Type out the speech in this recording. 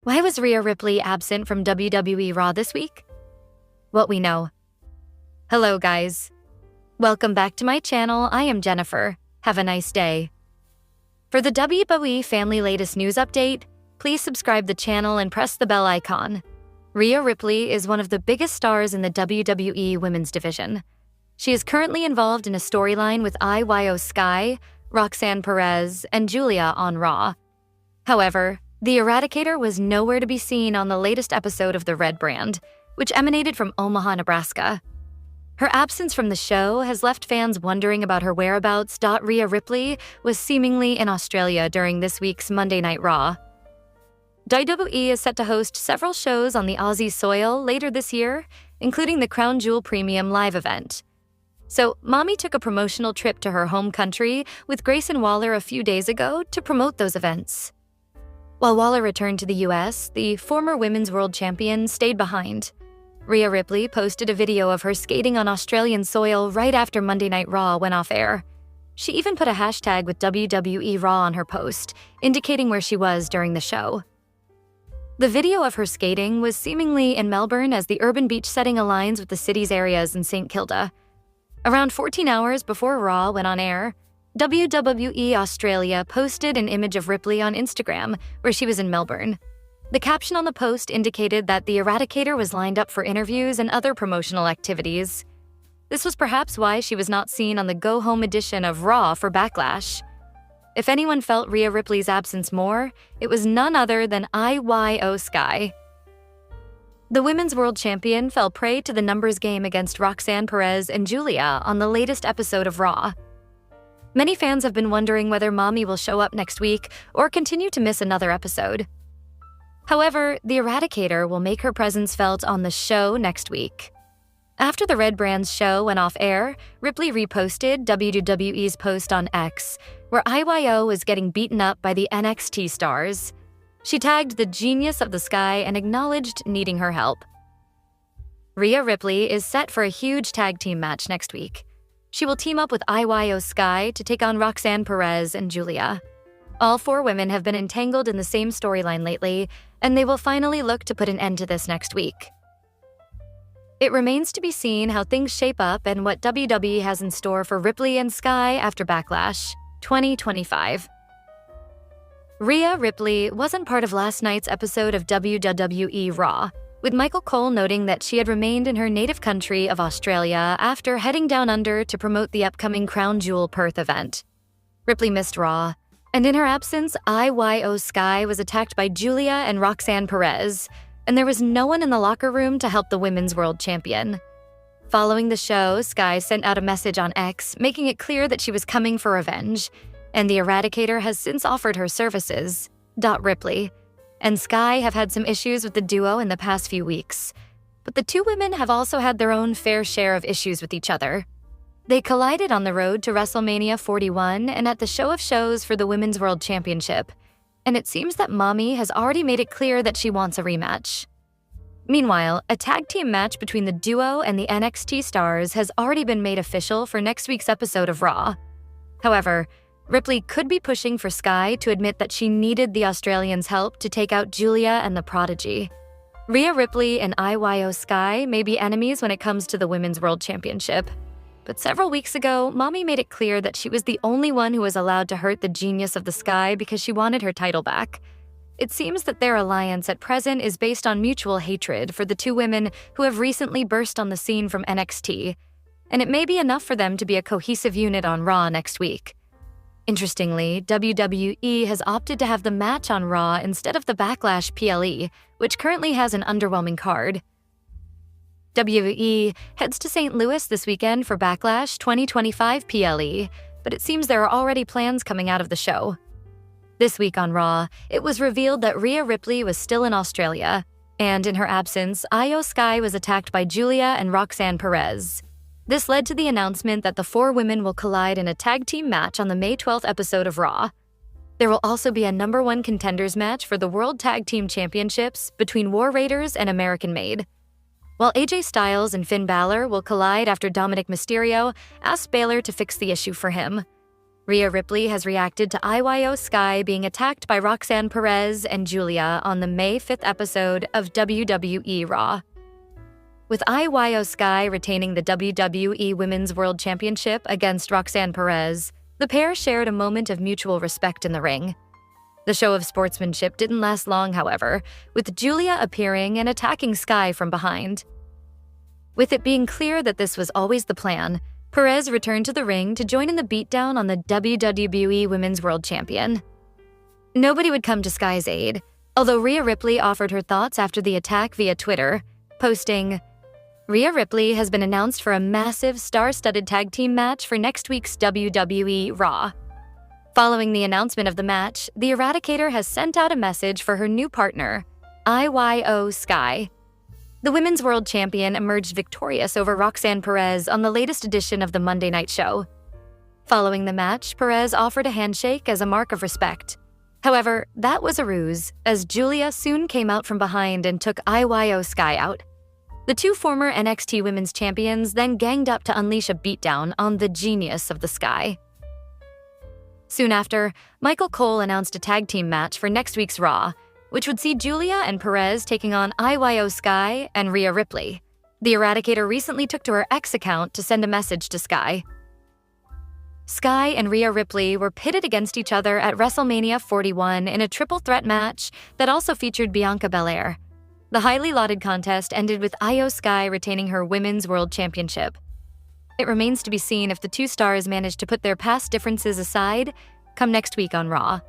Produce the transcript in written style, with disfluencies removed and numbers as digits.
Why was Rhea Ripley absent from WWE RAW this week? What we know. Hello, guys. Welcome back to my channel. I am Jennifer. Have a nice day. For the WWE Family latest news update, please subscribe the channel and press the bell icon. Rhea Ripley is one of the biggest stars in the WWE women's division. She is currently involved in a storyline with IYO Sky, Roxanne Perez, and Julia on Raw. However, the Eradicator was nowhere to be seen on the latest episode of the Red Brand, which emanated from Omaha, Nebraska. Her absence from the show has left fans wondering about her whereabouts. Rhea Ripley was seemingly in Australia during this week's Monday Night Raw. WWE is set to host several shows on the Aussie soil later this year, including the Crown Jewel Premium Live event. So, Mommy took a promotional trip to her home country with Grayson Waller a few days ago to promote those events. While Waller returned to the US, the former Women's World Champion stayed behind. Rhea Ripley posted a video of her skating on Australian soil right after Monday Night Raw went off air. She even put a hashtag with WWE RAW on her post, indicating where she was during the show. The video of her skating was seemingly in Melbourne as the urban beach setting aligns with the city's areas in St. Kilda. Around 14 hours before Raw went on air, WWE Australia posted an image of Ripley on Instagram where she was in Melbourne. The caption on the post indicated that the Eradicator was lined up for interviews and other promotional activities. This was perhaps why she was not seen on the go-home edition of Raw for Backlash. If anyone felt Rhea Ripley's absence more, it was none other than IYO Sky. The Women's World Champion fell prey to the numbers game against Roxanne Perez and Julia on the latest episode of Raw. Many fans have been wondering whether Mommy will show up next week or continue to miss another episode. However, the Eradicator will make her presence felt on the show next week. After the Red Brand's show went off air, Ripley reposted WWE's post on X, where IYO was getting beaten up by the NXT stars. She tagged the genius of the sky and acknowledged needing her help. Rhea Ripley is set for a huge tag team match next week. She will team up with IYO Sky to take on Roxanne Perez and Julia. All four women have been entangled in the same storyline lately, and they will finally look to put an end to this next week. It remains to be seen how things shape up and what WWE has in store for Ripley and Sky after Backlash 2025. Rhea Ripley wasn't part of last night's episode of WWE RAW, with Michael Cole noting that she had remained in her native country of Australia after heading down under to promote the upcoming Crown Jewel Perth event. Ripley missed Raw, and in her absence, IYO Sky was attacked by Julia and Roxanne Perez, and there was no one in the locker room to help the Women's World Champion. Following the show, Sky sent out a message on X, making it clear that she was coming for revenge, and the Eradicator has since offered her services. Ripley and Sky have had some issues with the duo in the past few weeks, but the two women have also had their own fair share of issues with each other. They collided on the road to WrestleMania 41 and at the Show of Shows for the Women's World Championship, and it seems that Mommy has already made it clear that she wants a rematch. Meanwhile, a tag team match between the duo and the NXT stars has already been made official for next week's episode of Raw. However, Ripley could be pushing for Sky to admit that she needed the Australians' help to take out Julia and the Prodigy. Rhea Ripley and IYO Sky may be enemies when it comes to the Women's World Championship, but several weeks ago, Mommy made it clear that she was the only one who was allowed to hurt the genius of the sky because she wanted her title back. It seems that their alliance at present is based on mutual hatred for the two women who have recently burst on the scene from NXT, and it may be enough for them to be a cohesive unit on Raw next week. Interestingly, WWE has opted to have the match on Raw instead of the Backlash PLE, which currently has an underwhelming card. WWE heads to St. Louis this weekend for Backlash 2025 PLE, but it seems there are already plans coming out of the show. This week on Raw, it was revealed that Rhea Ripley was still in Australia, and in her absence, IYO Sky was attacked by Julia and Roxanne Perez. This led to the announcement that the four women will collide in a tag team match on the May 12th episode of Raw. There will also be a number 1 contenders match for the World Tag Team Championships between War Raiders and American Made. While AJ Styles and Finn Balor will collide after Dominic Mysterio asked Balor to fix the issue for him. Rhea Ripley has reacted to IYO Sky being attacked by Roxanne Perez and Julia on the May 5th episode of WWE RAW. With IYO Sky retaining the WWE Women's World Championship against Roxanne Perez, the pair shared a moment of mutual respect in the ring. The show of sportsmanship didn't last long, however, with Julia appearing and attacking Sky from behind. With it being clear that this was always the plan, Perez returned to the ring to join in the beatdown on the WWE Women's World Champion. Nobody would come to Sky's aid, although Rhea Ripley offered her thoughts after the attack via Twitter, posting, "Rhea Ripley has been announced for a massive star-studded tag team match for next week's WWE RAW." Following the announcement of the match, the Eradicator has sent out a message for her new partner, IYO Sky. The Women's World Champion emerged victorious over Roxanne Perez on the latest edition of the Monday Night Show. Following the match, Perez offered a handshake as a mark of respect. However, that was a ruse, as Julia soon came out from behind and took IYO Sky out. The two former NXT Women's Champions then ganged up to unleash a beatdown on the genius of the Sky. Soon after, Michael Cole announced a tag team match for next week's Raw, which would see Julia and Perez taking on IYO Sky and Rhea Ripley. The Eradicator recently took to her X account to send a message to Sky. Sky and Rhea Ripley were pitted against each other at WrestleMania 41 in a triple threat match that also featured Bianca Belair. The highly lauded contest ended with IYO Sky retaining her Women's World Championship. It remains to be seen if the two stars manage to put their past differences aside come next week on Raw.